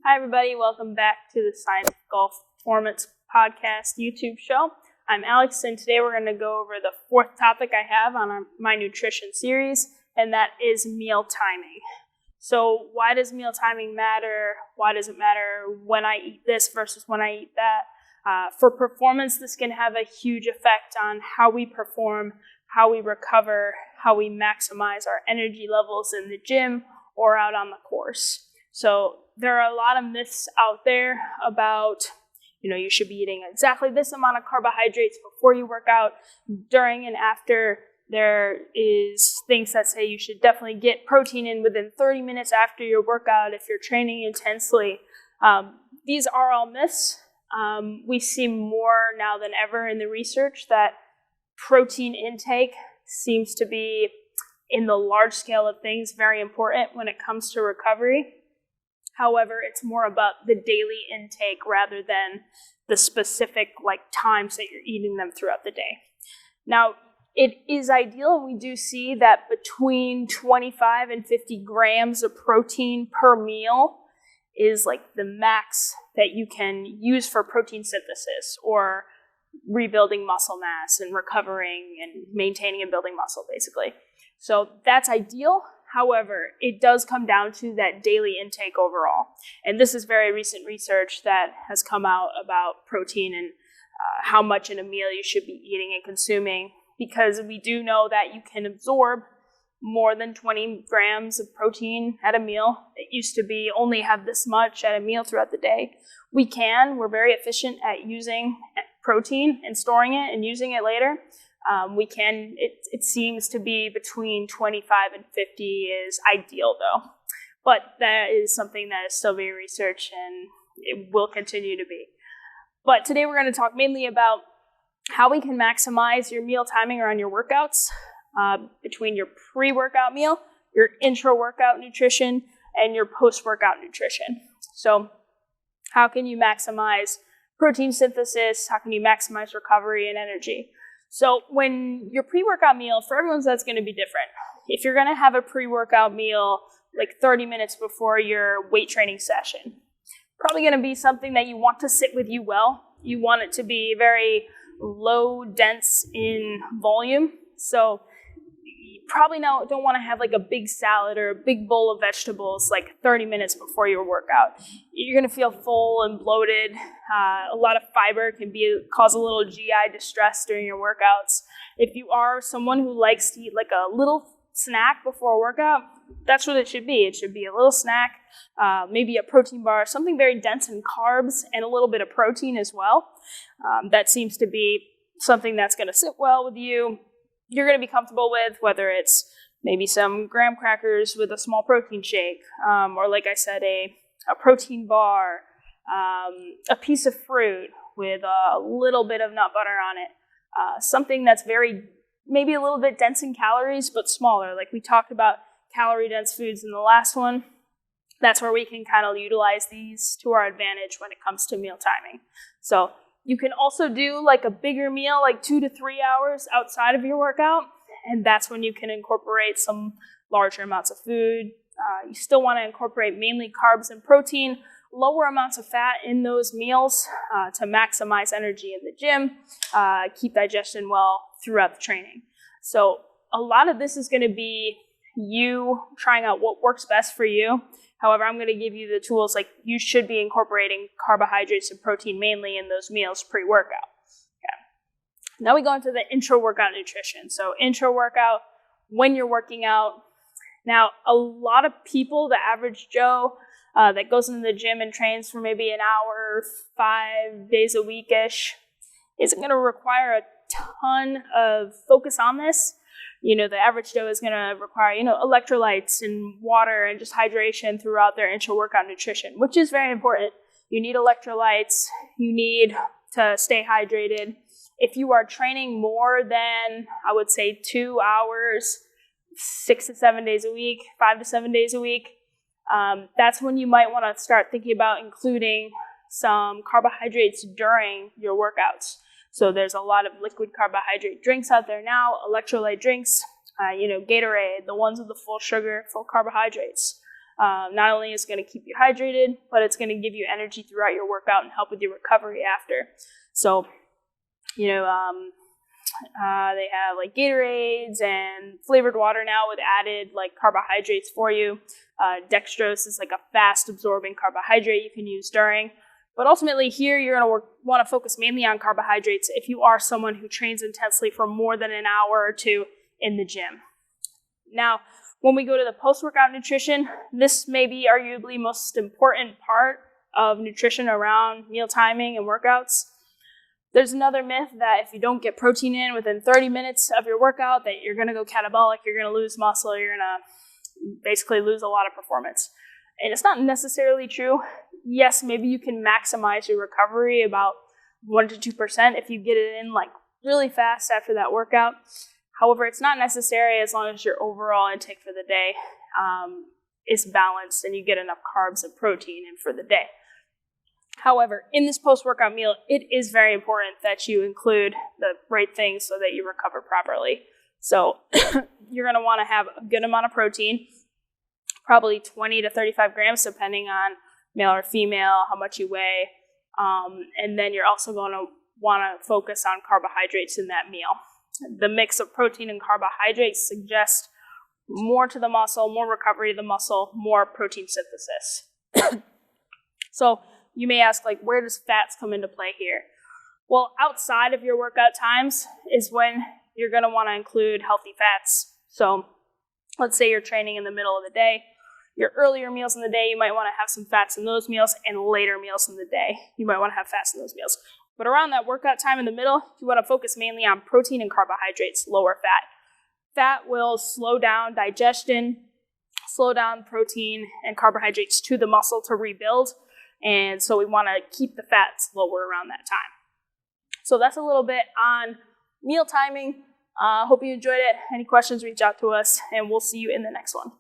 Hi everybody, welcome back to the Science of Golf Performance Podcast YouTube show. I'm Alex, and today we're going to go over the fourth topic I have on my nutrition series, and that is meal timing. So why does meal timing matter? Why does it matter when I eat this versus when I eat that? For performance, this can have a huge effect on how we perform, how we recover, how we maximize our energy levels in the gym or out on the course. So there are a lot of myths out there about, you should be eating exactly this amount of carbohydrates before you work out, during and after. There is things that say you should definitely get protein in within 30 minutes after your workout if you're training intensely. These are all myths. We see more now than ever in the research that protein intake seems to be, in the large scale of things, very important when it comes to recovery. However, it's more about the daily intake rather than the specific times that you're eating them throughout the day. Now, it is ideal, and we do see that between 25 and 50 grams of protein per meal is the max that you can use for protein synthesis or rebuilding muscle mass and recovering and maintaining and building muscle, basically. So that's ideal. However, it does come down to that daily intake overall. And this is very recent research that has come out about protein and how much in a meal you should be eating and consuming, because we do know that you can absorb more than 20 grams of protein at a meal. It used to be only have this much at a meal throughout the day. We're very efficient at using protein and storing it and using it later. It seems to be between 25 and 50 is ideal though. But that is something that is still being researched, and it will continue to be. But today we're going to talk mainly about how we can maximize your meal timing around your workouts, between your pre-workout meal, your intra-workout nutrition, and your post-workout nutrition. So how can you maximize protein synthesis? How can you maximize recovery and energy? So when your pre-workout meal, for everyone, that's going to be different. If you're going to have a pre-workout meal 30 minutes before your weight training session, probably going to be something that you want to sit with you well. You want it to be very low, dense in volume. So you probably don't want to have a big salad or a big bowl of vegetables 30 minutes before your workout. You're going to feel full and bloated. A lot of fiber can cause a little GI distress during your workouts. If you are someone who likes to eat a little snack before a workout, that's what it should be. It should be a little snack, maybe a protein bar, something very dense in carbs and a little bit of protein as well. That seems to be something that's going to sit well with you. You're going to be comfortable with, whether it's maybe some graham crackers with a small protein shake, or like I said, a protein bar, a piece of fruit with a little bit of nut butter on it, something that's maybe a little bit dense in calories, but smaller. Like we talked about calorie-dense foods in the last one. That's where we can kind of utilize these to our advantage when it comes to meal timing. So you can also do a bigger meal, 2 to 3 hours outside of your workout, and that's when you can incorporate some larger amounts of food. You still want to incorporate mainly carbs and protein, lower amounts of fat in those meals to maximize energy in the gym, keep digestion well throughout the training. So a lot of this is going to be you trying out what works best for you. However, I'm going to give you the tools, you should be incorporating carbohydrates and protein mainly in those meals pre-workout. Okay. Now we go into the intra-workout nutrition. So intra-workout, when you're working out. Now, a lot of people, the average Joe that goes into the gym and trains for maybe an hour, 5 days a week-ish, isn't going to require a ton of focus on this. The average Joe is going to require, electrolytes and water and just hydration throughout their intra-workout nutrition, which is very important. You need electrolytes. You need to stay hydrated. If you are training more than, I would say, 2 hours, 6 to 7 days a week, 5 to 7 days a week, that's when you might want to start thinking about including some carbohydrates during your workouts. So there's a lot of liquid carbohydrate drinks out there now, electrolyte drinks, Gatorade, the ones with the full sugar, full carbohydrates. Not only is it going to keep you hydrated, but it's going to give you energy throughout your workout and help with your recovery after. So, they have like Gatorades and flavored water now with added like carbohydrates for you. Dextrose is like a fast absorbing carbohydrate you can use during. But ultimately here you're going to want to focus mainly on carbohydrates if you are someone who trains intensely for more than an hour or two in the gym. Now, when we go to the post-workout nutrition, this may be arguably most important part of nutrition around meal timing and workouts. There's another myth that if you don't get protein in within 30 minutes of your workout, that you're going to go catabolic, you're going to lose muscle, you're going to basically lose a lot of performance. And it's not necessarily true. Yes, maybe you can maximize your recovery about 1 to 2% if you get it in like really fast after that workout. However, it's not necessary as long as your overall intake for the day is balanced and you get enough carbs and protein in for the day. However, in this post-workout meal, it is very important that you include the right things so that you recover properly. So you're going to want to have a good amount of protein, probably 20 to 35 grams, depending on male or female, how much you weigh. And then you're also going to want to focus on carbohydrates in that meal. The mix of protein and carbohydrates suggests more to the muscle, more recovery to the muscle, more protein synthesis. So you may ask, like, where does fats come into play here? Well, outside of your workout times is when you're going to want to include healthy fats. So let's say you're training in the middle of the day. Your earlier meals in the day, you might want to have some fats in those meals, and later meals in the day, you might want to have fats in those meals. But around that workout time in the middle, you want to focus mainly on protein and carbohydrates, lower fat. Fat will slow down digestion, slow down protein and carbohydrates to the muscle to rebuild. And so we want to keep the fats lower around that time. So that's a little bit on meal timing. Hope you enjoyed it. Any questions, reach out to us, and we'll see you in the next one.